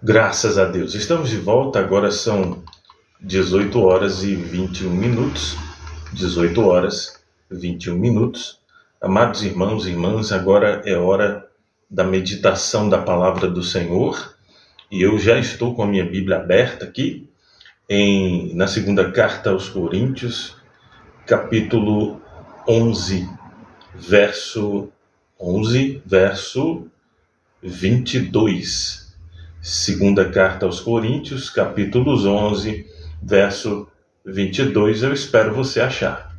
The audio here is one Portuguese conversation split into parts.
Graças a Deus. Estamos de volta, agora são 18 horas e 21 minutos. 18 horas e 21 minutos. Amados irmãos e irmãs, agora é hora da meditação da palavra do Senhor. E eu já estou com a minha Bíblia aberta aqui, na segunda carta aos Coríntios, capítulo 11, verso 22. Segunda carta aos Coríntios, capítulos 11, verso 22. Eu espero você achar.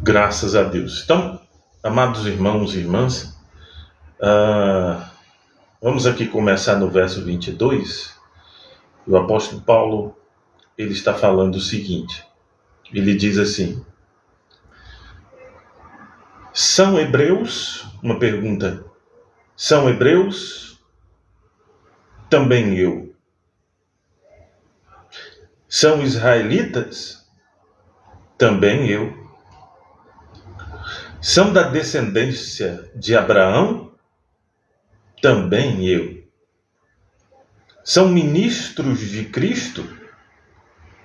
Graças a Deus. Então, amados irmãos e irmãs, vamos aqui começar no verso 22. O apóstolo Paulo, ele está falando o seguinte. Ele diz assim: são hebreus? Uma pergunta. São hebreus? Também eu. São israelitas? Também eu. São da descendência de Abraão? Também eu. São ministros de Cristo?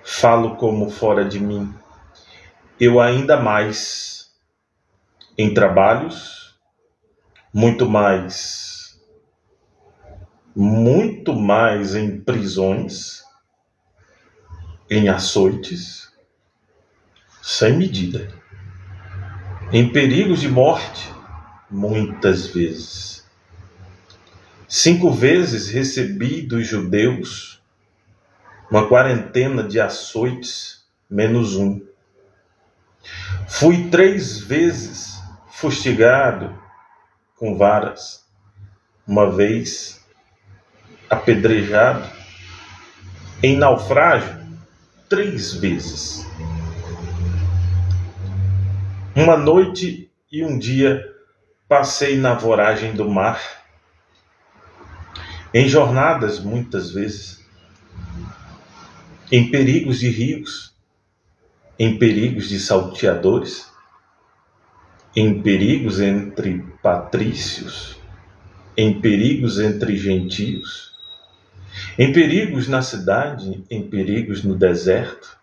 Falo como fora de mim. Eu ainda mais. Em trabalhos, muito mais em prisões, em açoites, sem medida. Em perigos de morte, muitas vezes. 5 vezes recebi dos judeus uma quarentena de açoites, menos 1. Fui 3 vezes fustigado com varas, uma vez apedrejado, em naufrágio 3 vezes. Uma noite e um dia passei na voragem do mar, em jornadas muitas vezes, em perigos de rios, em perigos de salteadores, em perigos entre patrícios, em perigos entre gentios, em perigos na cidade, em perigos no deserto,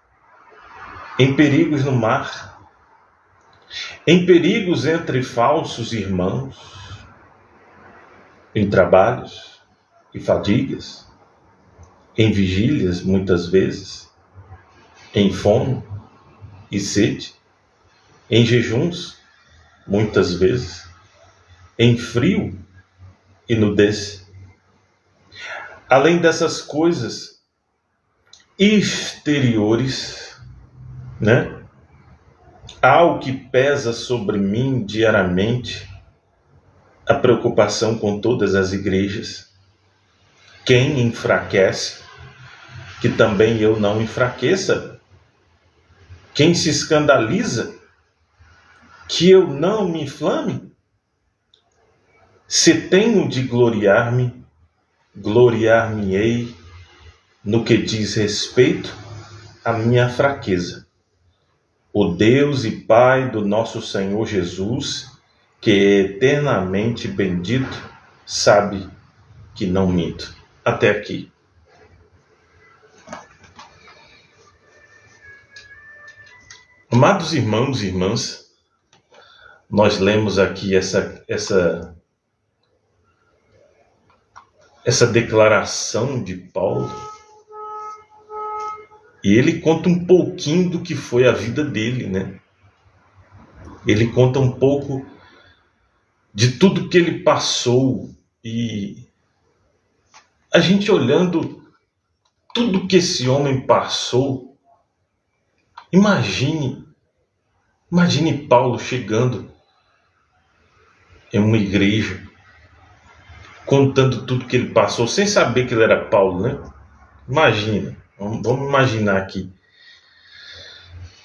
em perigos no mar, em perigos entre falsos irmãos, em trabalhos e fadigas, em vigílias muitas vezes, em fome e sede, em jejuns muitas vezes, em frio e nudez. Além dessas coisas exteriores, há o que pesa sobre mim diariamente, a preocupação com todas as igrejas. Quem enfraquece, que também eu não enfraqueça. Quem se escandaliza, que eu não me inflame. Se tenho de gloriar-me, gloriar-me-ei no que diz respeito à minha fraqueza. O Deus e Pai do nosso Senhor Jesus, que é eternamente bendito, sabe que não minto. Até aqui. Amados irmãos e irmãs, nós lemos aqui essa declaração de Paulo, e ele conta um pouquinho do que foi a vida dele, Ele conta um pouco de tudo que ele passou, e a gente olhando tudo que esse homem passou, imagine Paulo chegando em uma igreja, contando tudo que ele passou, sem saber que ele era Paulo, Imagina, vamos imaginar aqui.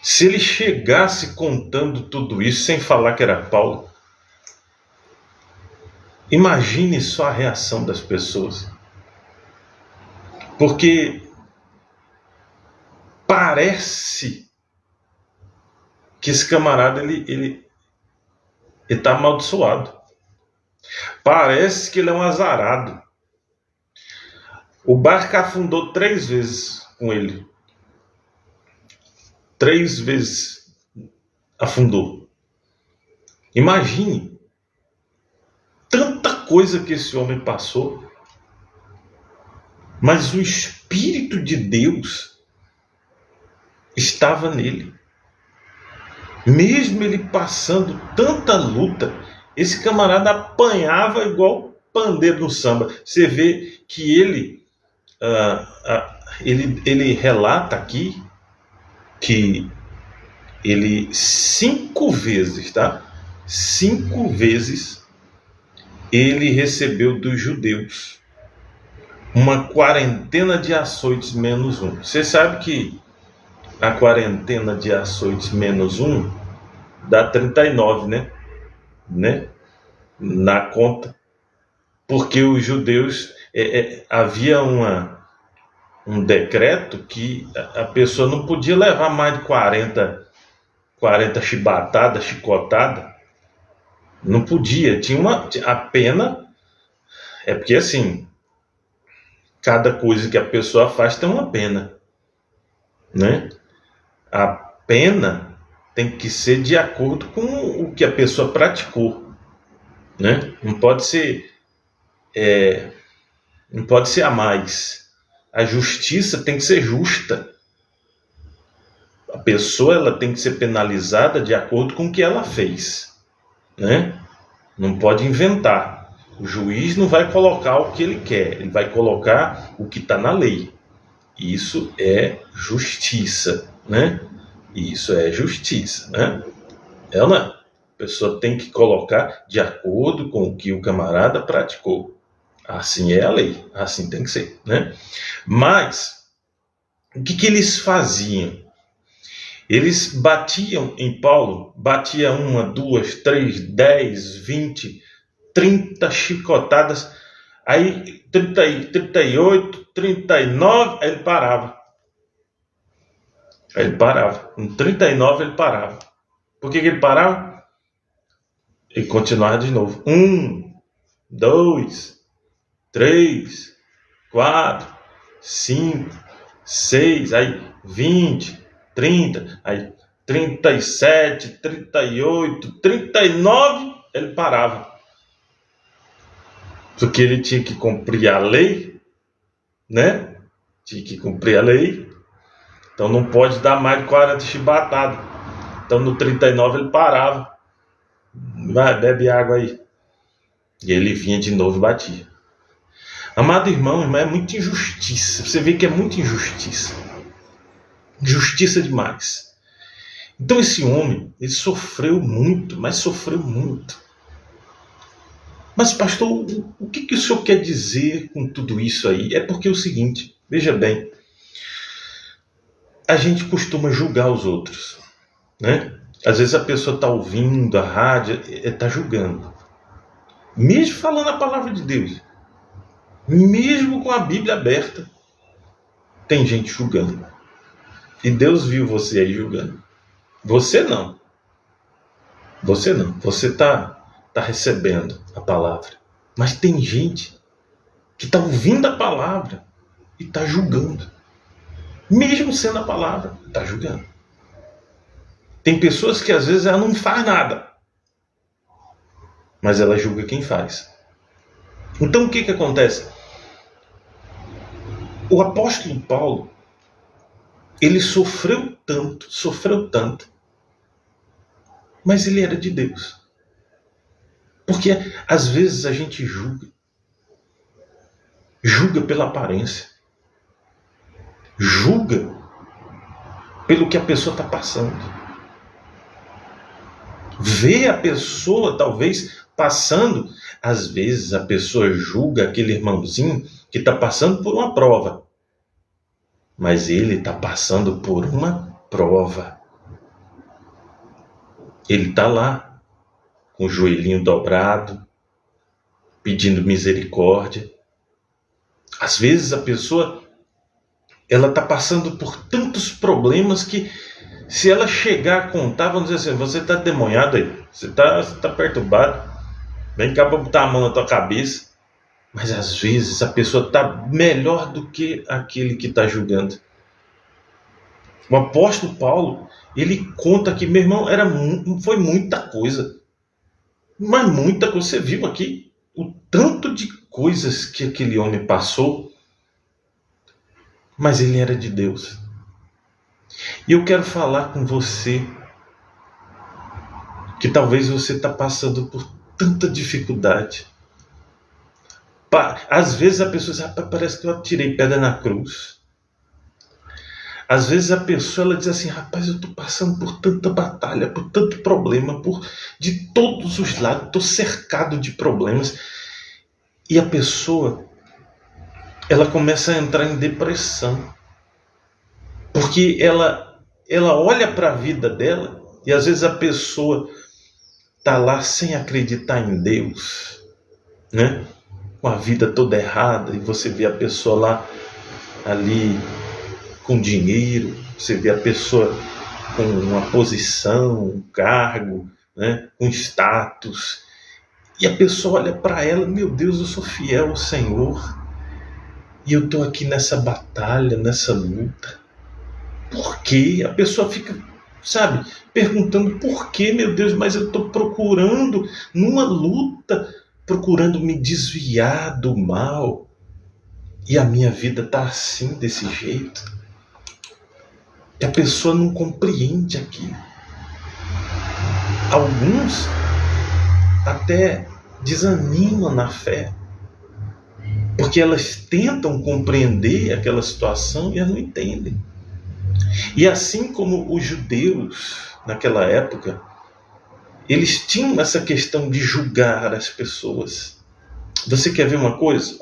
Se ele chegasse contando tudo isso sem falar que era Paulo, imagine só a reação das pessoas. Porque parece que esse camarada ele está amaldiçoado. Parece que ele é um azarado. O barco afundou 3 vezes com ele. 3 vezes afundou. Imagine tanta coisa que esse homem passou, mas o Espírito de Deus estava nele. Mesmo ele passando tanta luta, esse camarada apanhava igual pandeiro no samba. Você vê que ele relata aqui que ele 5 vezes, tá? 5 vezes ele recebeu dos judeus uma quarentena de açoites menos 1. Você sabe que a quarentena de açoites menos 1 dá 39, né? Na conta. Porque os judeus, havia um decreto que a pessoa não podia levar mais de 40 chibatadas, chicotada. Não podia. A pena, porque assim, cada coisa que a pessoa faz tem uma pena, né? A pena tem que ser de acordo com o que a pessoa praticou, né? Não pode ser a mais. A justiça tem que ser justa. A pessoa ela tem que ser penalizada de acordo com o que ela fez, né? Não pode inventar. O juiz não vai colocar o que ele quer, ele vai colocar o que está na lei. Isso é justiça, né? Isso é justiça, né? A pessoa tem que colocar de acordo com o que o camarada praticou. Assim é a lei, assim tem que ser, né? Mas o que eles faziam? Eles batiam em Paulo, batia 1, 2, 3, 10, 20, 30 chicotadas, aí 30, 38, 39, aí ele parava. Em 39 ele parava. Por que ele parava? Ele continuava de novo. 1, 2, 3, 4, 5, 6, aí 20, 30, aí 37, 38, 39, ele parava. Porque ele tinha que cumprir a lei, né? Tinha que cumprir a lei. Então não pode dar mais de 40 chibatadas. Então no 39 ele parava. Vai, bebe água aí. E ele vinha de novo e batia. Amado irmão, é muita injustiça. Você vê que é muita injustiça. Injustiça demais. Então esse homem, ele sofreu muito, mas sofreu muito. Mas pastor, o que o senhor quer dizer com tudo isso aí? É porque é o seguinte, veja bem, a gente costuma julgar os outros, né? Às vezes a pessoa está ouvindo a rádio, está julgando. Mesmo falando a palavra de Deus, mesmo com a Bíblia aberta, tem gente julgando. E Deus viu você aí julgando. Você não. Você está recebendo a palavra. Mas tem gente que está ouvindo a palavra e está julgando. Mesmo sendo a palavra, está julgando. Tem pessoas que às vezes ela não faz nada, mas ela julga quem faz. Então o que acontece? O apóstolo Paulo, ele sofreu tanto, mas ele era de Deus. Porque às vezes a gente julga pela aparência, julga pelo que a pessoa está passando. Vê a pessoa talvez passando, às vezes a pessoa julga aquele irmãozinho que está passando por uma prova, mas ele está passando por uma prova. Ele está lá, com o joelhinho dobrado, pedindo misericórdia. Às vezes a pessoa, ela está passando por tantos problemas que, se ela chegar a contar, vamos dizer assim, você está demoniado aí, você tá perturbado, vem cá para botar a mão na tua cabeça. Mas às vezes a pessoa está melhor do que aquele que está julgando. O apóstolo Paulo, ele conta que, meu irmão, foi muita coisa. Mas muita coisa. Você viu aqui o tanto de coisas que aquele homem passou, mas ele era de Deus. E eu quero falar com você que talvez você está passando por tanta dificuldade. Às vezes a pessoa diz, rapaz, parece que eu atirei pedra na cruz. Às vezes a pessoa, ela diz assim, rapaz, eu estou passando por tanta batalha, por tanto problema, de todos os lados, estou cercado de problemas. E a pessoa, ela começa a entrar em depressão. Porque ela olha para a vida dela e às vezes a pessoa está lá sem acreditar em Deus, né? Com a vida toda errada, e você vê a pessoa lá, ali, com dinheiro, você vê a pessoa com uma posição, um cargo, né? Com status, e a pessoa olha para ela, meu Deus, eu sou fiel ao Senhor, e eu estou aqui nessa batalha, nessa luta. Por quê? A pessoa fica, sabe, perguntando por quê, meu Deus, mas eu estou procurando, numa luta, procurando me desviar do mal, e a minha vida está assim, desse jeito. E a pessoa não compreende aquilo. Alguns até desanimam na fé, porque elas tentam compreender aquela situação e elas não entendem. E assim como os judeus naquela época, eles tinham essa questão de julgar as pessoas. Você quer ver uma coisa?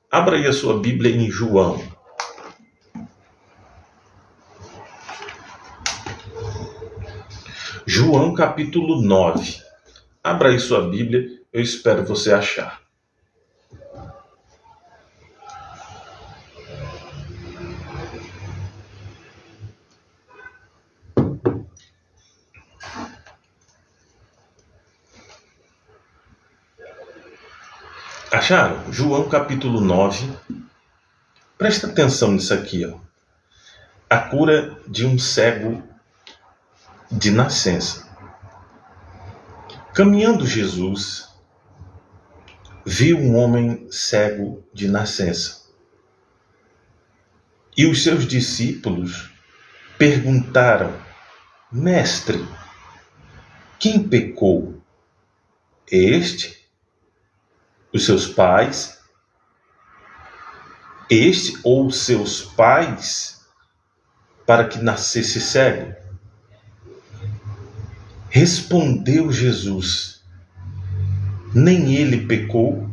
Abra aí a sua Bíblia em João. João capítulo 9. Abra aí sua Bíblia, eu espero você achar. Acharam? João capítulo 9. Presta atenção nisso aqui, A cura de um cego de nascença. Caminhando Jesus, viu um homem cego de nascença. E os seus discípulos perguntaram, Mestre, quem pecou? Este? Os seus pais? Este ou seus pais, para que nascesse cego? Respondeu Jesus, nem ele pecou,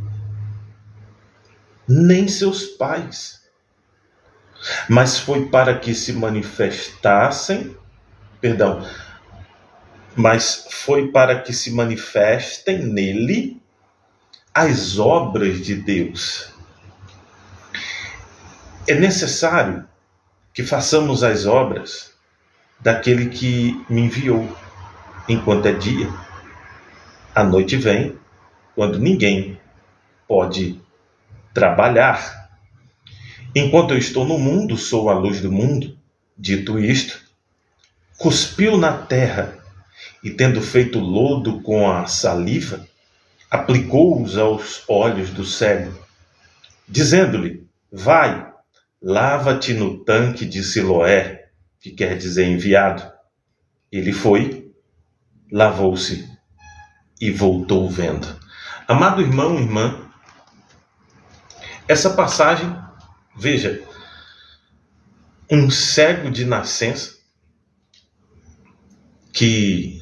nem seus pais, mas foi para que se manifestem nele as obras de Deus. É necessário que façamos as obras daquele que me enviou. Enquanto é dia, a noite vem, quando ninguém pode trabalhar. Enquanto eu estou no mundo, sou a luz do mundo. Dito isto, cuspiu na terra e, tendo feito lodo com a saliva, aplicou-os aos olhos do cego, dizendo-lhe, vai, lava-te no tanque de Siloé, que quer dizer enviado. Ele foi, lavou-se e voltou vendo. Amado irmão e irmã, essa passagem, veja, um cego de nascença que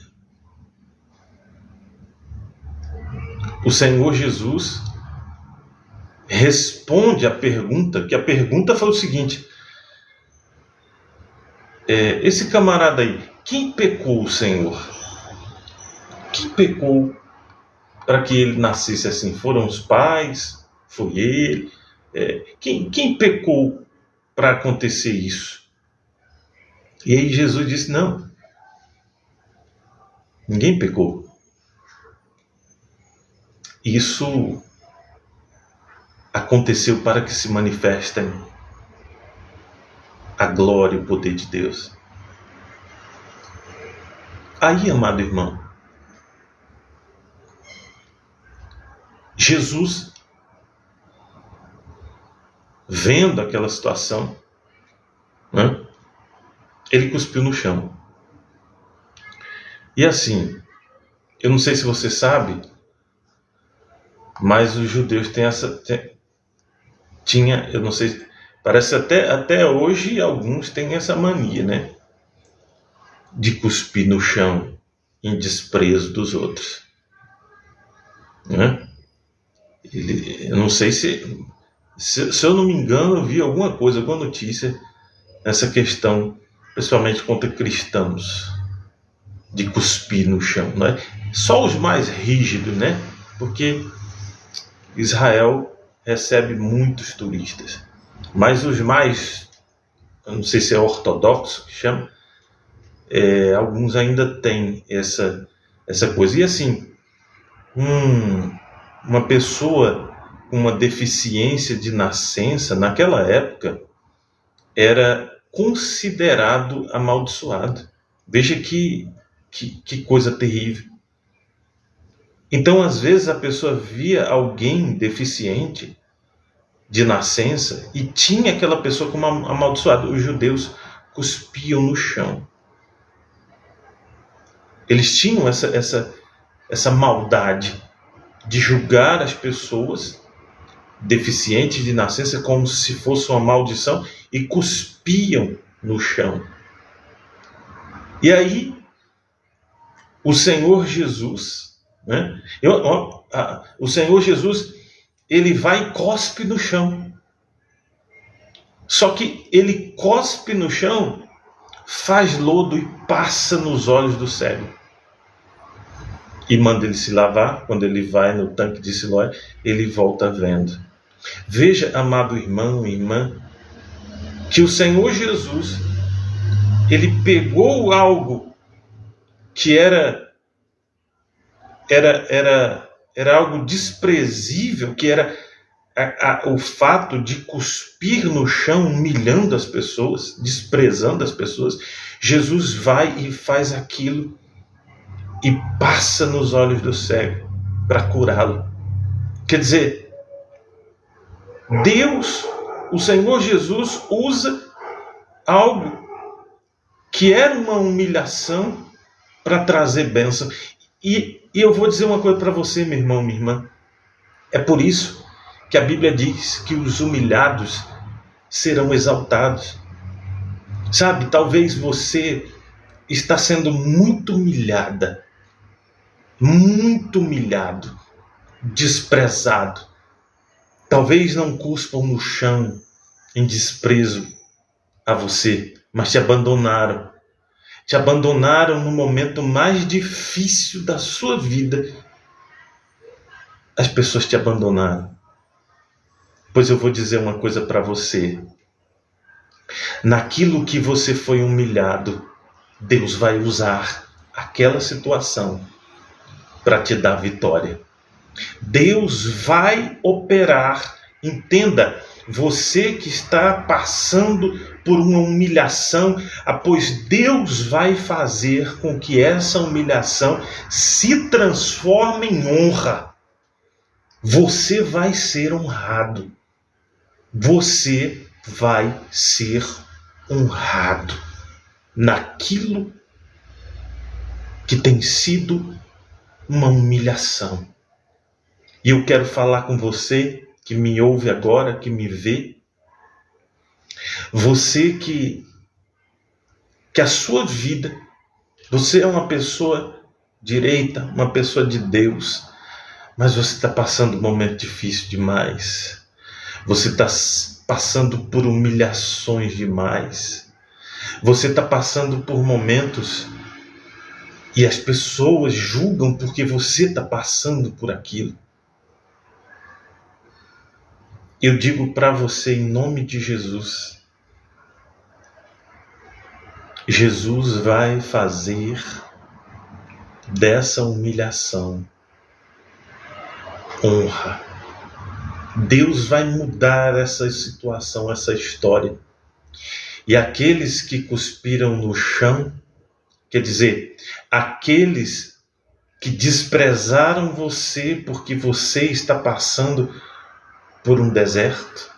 o Senhor Jesus responde à pergunta, que a pergunta foi o seguinte, esse camarada aí, quem pecou, Senhor? Quem pecou para que ele nascesse assim? Foram os pais? Foi ele? Quem pecou para acontecer isso? E aí Jesus disse: não, ninguém pecou. Isso aconteceu para que se manifestem a glória e o poder de Deus. Aí, amado irmão, Jesus, vendo aquela situação, né, ele cuspiu no chão. E assim, eu não sei se você sabe, mas os judeus têm tinha, eu não sei, parece até hoje alguns têm essa mania, né, de cuspir no chão em desprezo dos outros, né? Eu não sei se eu não me engano, eu vi alguma coisa, alguma notícia nessa questão, principalmente contra cristãos, de cuspir no chão, né? Só os mais rígidos, né? Porque Israel recebe muitos turistas, mas os mais, eu não sei se é ortodoxo que chama, alguns ainda têm essa coisa. E assim, uma pessoa com uma deficiência de nascença, naquela época, era considerado amaldiçoado. Veja que coisa terrível. Então, às vezes, a pessoa via alguém deficiente de nascença e tinha aquela pessoa como amaldiçoada. Os judeus cuspiam no chão. Eles tinham essa maldade de julgar as pessoas deficientes de nascença como se fosse uma maldição e cuspiam no chão. E aí, o Senhor Jesus, né? O Senhor Jesus, ele vai e cospe no chão. Só que ele cospe no chão, faz lodo e passa nos olhos do cego. E manda ele se lavar. Quando ele vai no tanque de Siloé, ele volta vendo. Veja, amado irmão e irmã, que o Senhor Jesus, ele pegou algo que era algo desprezível, que era o fato de cuspir no chão, humilhando as pessoas, desprezando as pessoas. Jesus vai e faz aquilo e passa nos olhos do cego para curá-lo. Quer dizer, Deus, o Senhor Jesus, usa algo que era uma humilhação para trazer bênção. E eu vou dizer uma coisa para você, meu irmão, minha irmã. É por isso que a Bíblia diz que os humilhados serão exaltados. Sabe, talvez você está sendo muito humilhada, muito humilhado, desprezado. Talvez não cuspam no chão em desprezo a você, mas te abandonaram. Te abandonaram no momento mais difícil da sua vida. As pessoas te abandonaram. Pois eu vou dizer uma coisa para você. Naquilo que você foi humilhado, Deus vai usar aquela situação para te dar vitória. Deus vai operar. Entenda, você que está passando por uma humilhação, pois Deus vai fazer com que essa humilhação se transforme em honra. Você vai ser honrado. Você vai ser honrado naquilo que tem sido uma humilhação. E eu quero falar com você que me ouve agora, que me vê. Você que a sua vida, você é uma pessoa direita, uma pessoa de Deus, mas você está passando um momento difícil demais. Você está passando por humilhações demais. Você está passando por momentos E as pessoas julgam porque você está passando por aquilo. Eu digo para você em nome de Jesus, Jesus vai fazer dessa humilhação honra. Deus vai mudar essa situação, essa história. E aqueles que cuspiram no chão, quer dizer, aqueles que desprezaram você porque você está passando por um deserto,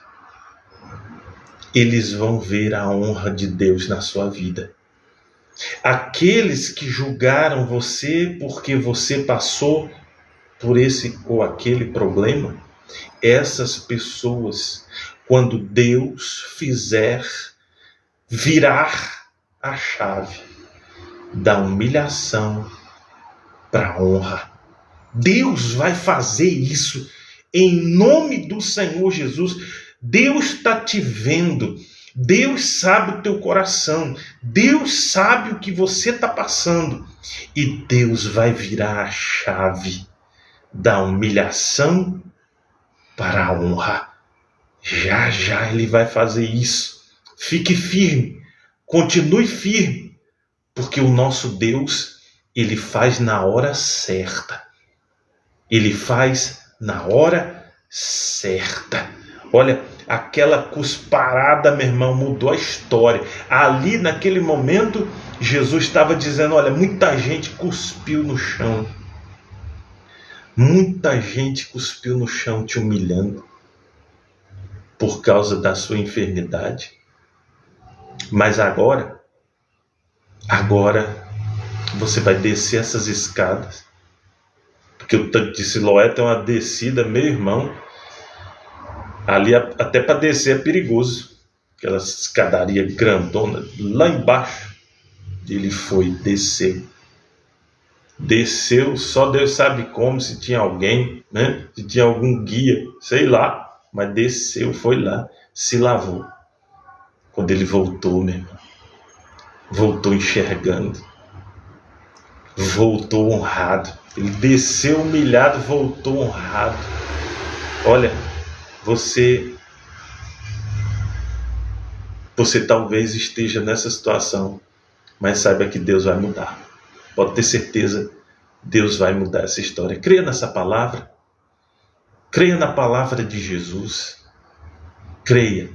eles vão ver a honra de Deus na sua vida. Aqueles que julgaram você porque você passou por esse ou aquele problema, essas pessoas, quando Deus fizer virar a chave da humilhação para a honra, Deus vai fazer isso em nome do Senhor Jesus. Deus está te vendo, Deus sabe o teu coração, Deus sabe o que você está passando, e Deus vai virar a chave da humilhação para a honra. Já já Ele vai fazer isso. Fique firme, continue firme, porque o nosso Deus, Ele faz na hora certa. Ele faz na hora certa. Olha, aquela cusparada, meu irmão, mudou a história. Ali, naquele momento, Jesus estava dizendo, olha, muita gente cuspiu no chão. Muita gente cuspiu no chão te humilhando por causa da sua enfermidade. Mas agora você vai descer essas escadas. Porque o tanque de Siloé tem uma descida, meu irmão. Ali até para descer é perigoso. Aquela escadaria grandona, lá embaixo. Ele foi, desceu, só Deus sabe como, se tinha alguém, né? Se tinha algum guia, sei lá. Mas desceu, foi lá, se lavou. Quando ele voltou, meu irmão, voltou enxergando, voltou honrado. Ele desceu humilhado, voltou honrado. Olha, você talvez esteja nessa situação, mas saiba que Deus vai mudar. Pode ter certeza, Deus vai mudar essa história. Creia nessa palavra. Creia na palavra de Jesus. Creia,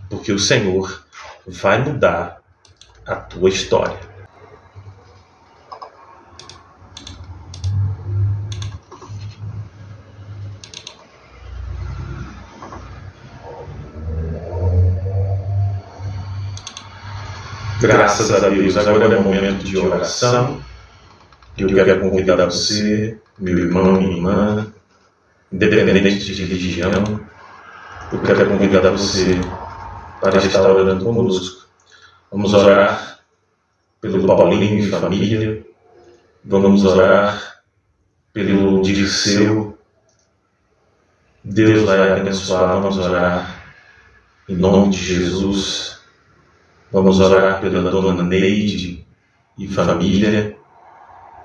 porque o Senhor vai mudar a tua história. Graças a Deus, agora é o momento de oração. Eu quero convidar você, meu irmão, minha irmã, independente de religião, eu quero convidar você para estar orando conosco. Vamos orar pelo Paulinho e família, vamos orar pelo Dirceu. Deus vai abençoar, vamos orar em nome de Jesus. Vamos orar pela dona Neide e família,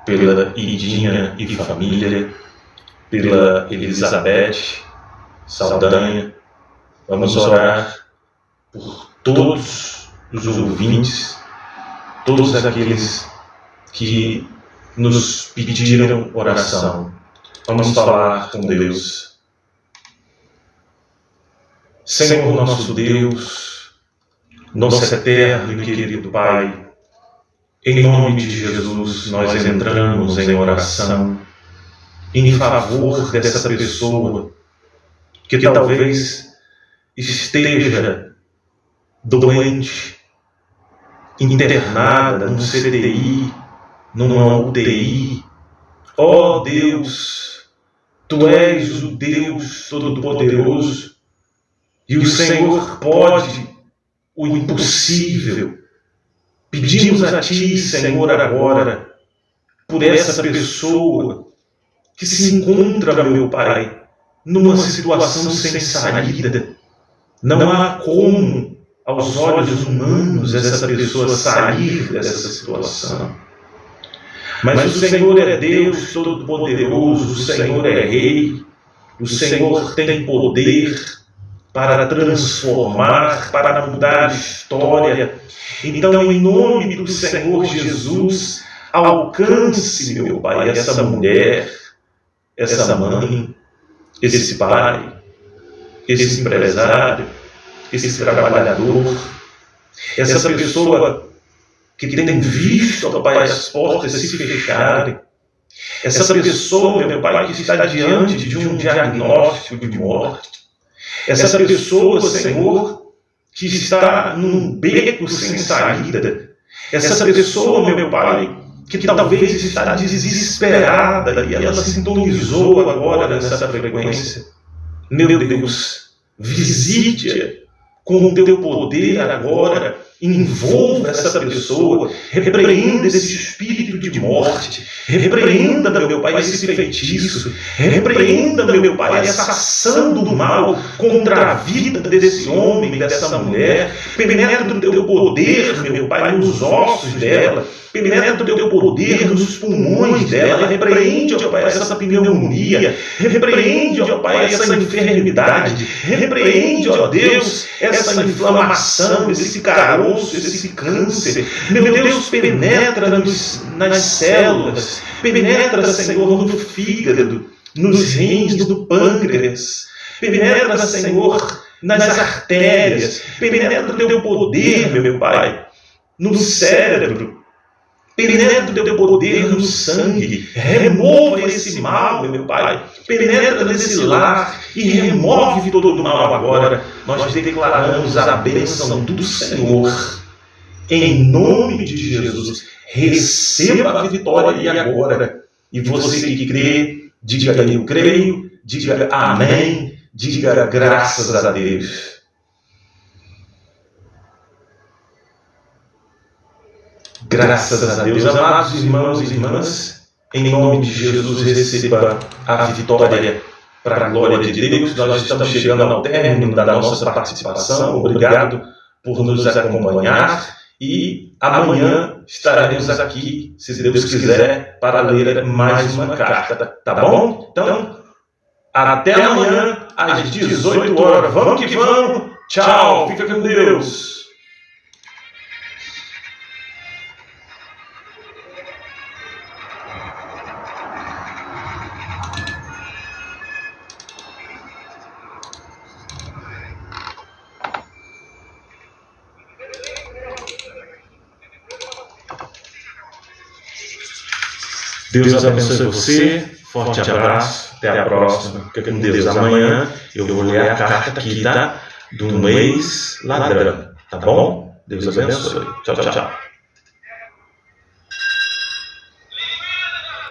pela Idinha e família, pela Elizabeth Saldanha. Vamos orar por todos os ouvintes, todos aqueles que nos pediram oração. Vamos falar com Deus. Senhor nosso Deus, nosso eterno e querido Pai, em nome de Jesus nós entramos em oração em favor dessa pessoa que talvez esteja doente, internada num CTI, numa UTI. Ó Deus, Tu és o Deus Todo-Poderoso e o Senhor pode o impossível. Pedimos a Ti, Senhor, agora, por essa pessoa que se encontra, meu Pai, numa situação sem saída. Não há como, aos olhos humanos, essa pessoa sair dessa situação. Mas o Senhor é Deus Todo-Poderoso, o Senhor é Rei, o Senhor tem poder para transformar, para mudar a história. Então, em nome do Senhor Jesus, alcance, meu Pai, essa mulher, essa mãe, esse pai, esse empresário, esse trabalhador, essa pessoa que tem visto, ó Pai, as portas se fecharem, essa pessoa, meu Pai, que está diante de um diagnóstico de morte, essa pessoa, Senhor, que está num beco sem saída, essa pessoa, meu Pai, que talvez está desesperada e ela sintonizou agora nessa frequência. Meu Deus, visite-a com o teu poder agora, envolva essa pessoa, repreenda esse espírito de morte, repreenda, meu Pai, esse feitiço, repreenda, meu Pai, essa ação do mal contra a vida desse homem, dessa mulher, penetra o teu poder, meu Pai, nos ossos dela, penetra o teu poder nos pulmões dela, repreende, ó Pai, essa pneumonia, repreende, ó Pai, essa enfermidade, repreende, ó Deus, essa inflamação, esse caroço, esse câncer. Meu Deus, penetra nas células, penetra, Senhor, no fígado, nos rins, no pâncreas, penetra, Senhor, nas artérias, penetra o teu poder, meu Pai, no cérebro, penetra o teu poder no sangue, remova esse mal, meu Pai, penetra nesse lar e remove todo o mal agora. Nós declaramos a bênção do Senhor, em nome de Jesus. Receba a vitória agora. E você que crê, diga eu creio, diga amém, diga graças a Deus. Graças a Deus. Amados irmãos e irmãs, em nome de Jesus, receba a vitória para a glória de Deus. Nós estamos chegando ao término da nossa participação. Obrigado por nos acompanhar. E amanhã estaremos aqui, se Deus quiser, para ler mais uma carta. Tá bom? Então, até amanhã, às 18 horas. Vamos que vamos. Tchau. Fica com Deus. Deus abençoe você, forte abraço, até a próxima, fica com Deus. Amanhã eu vou ler a carta aqui, tá? Do mês ladrão, tá bom? Deus abençoe. Tchau, tchau, tchau.